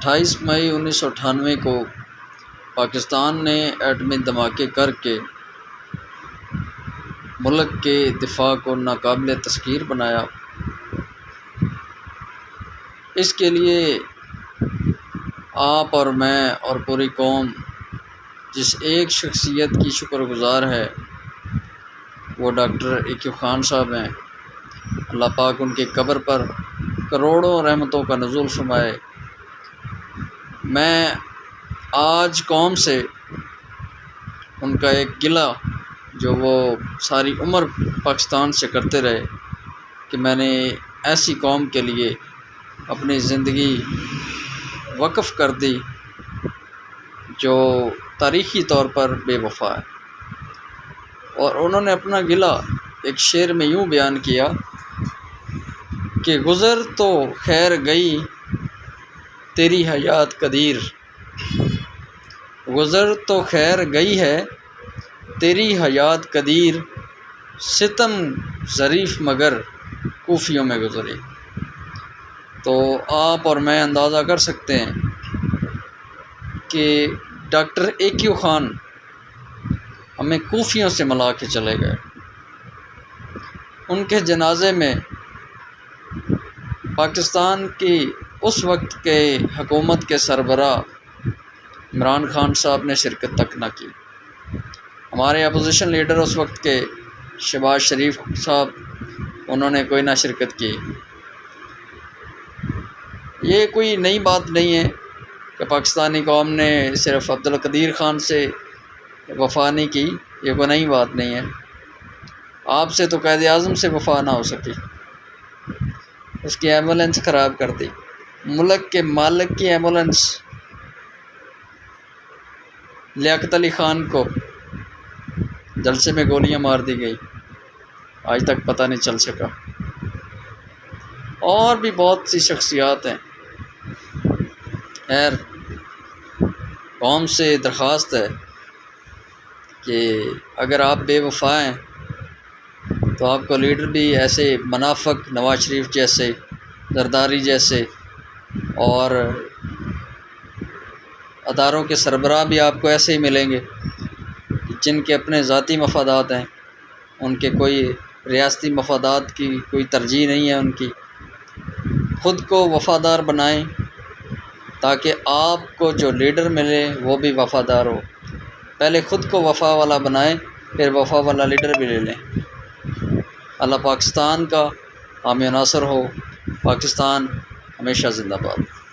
28 مئی 1998 کو پاکستان نے ایٹمی دھماکے کر کے ملک کے دفاع کو ناقابل تسخیر بنایا۔ اس کے لیے آپ اور میں اور پوری قوم جس ایک شخصیت کی شکر گزار ہے وہ ڈاکٹر ایوب خان صاحب ہیں۔ اللہ پاک ان کی قبر پر کروڑوں رحمتوں کا نزول فرمائے۔ میں آج قوم سے ان کا ایک گلہ جو وہ ساری عمر پاکستان سے کرتے رہے کہ میں نے ایسی قوم کے لیے اپنی زندگی وقف کر دی جو تاریخی طور پر بے وفا ہے۔ اور انہوں نے اپنا گلہ ایک شعر میں یوں بیان کیا کہ گزر تو خیر گئی تیری حیات قدیر، گزر تو خیر گئی ہے تیری حیات قدیر، ستم ظریف مگر کوفیوں میں گزری۔ تو آپ اور میں اندازہ کر سکتے ہیں کہ ڈاکٹر ایوب خان ہمیں کوفیوں سے ملا کے چلے گئے۔ ان کے جنازے میں پاکستان کی اس وقت کے حکومت کے سربراہ عمران خان صاحب نے شرکت تک نہ کی۔ ہمارے اپوزیشن لیڈر اس وقت کے شہباز شریف صاحب، انہوں نے کوئی نہ شرکت کی۔ یہ کوئی نئی بات نہیں ہے کہ پاکستانی قوم نے صرف عبدالقدیر خان سے وفا نہیں کی، یہ کوئی نئی بات نہیں ہے۔ آپ سے تو قائد اعظم سے وفا نہ ہو سکی، اس کی ایمبولینس خراب کر دی۔ ملک کے مالک کی ایمبولینس لیاقت علی خان کو جلسے میں گولیاں مار دی گئی، آج تک پتہ نہیں چل سکا۔ اور بھی بہت سی شخصیات ہیں۔ خیر، قوم سے درخواست ہے کہ اگر آپ بے وفا ہیں تو آپ کو لیڈر بھی ایسے منافق نواز شریف جیسے، زرداری جیسے اور اداروں کے سربراہ بھی آپ کو ایسے ہی ملیں گے جن کے اپنے ذاتی مفادات ہیں، ان کے کوئی ریاستی مفادات کی کوئی ترجیح نہیں ہے ان کی۔ خود کو وفادار بنائیں تاکہ آپ کو جو لیڈر ملے وہ بھی وفادار ہو۔ پہلے خود کو وفا والا بنائیں، پھر وفا والا لیڈر بھی لے لیں۔ اللہ پاکستان کا حامی و ناصر ہو۔ پاکستان ہمیشہ زندہ باد۔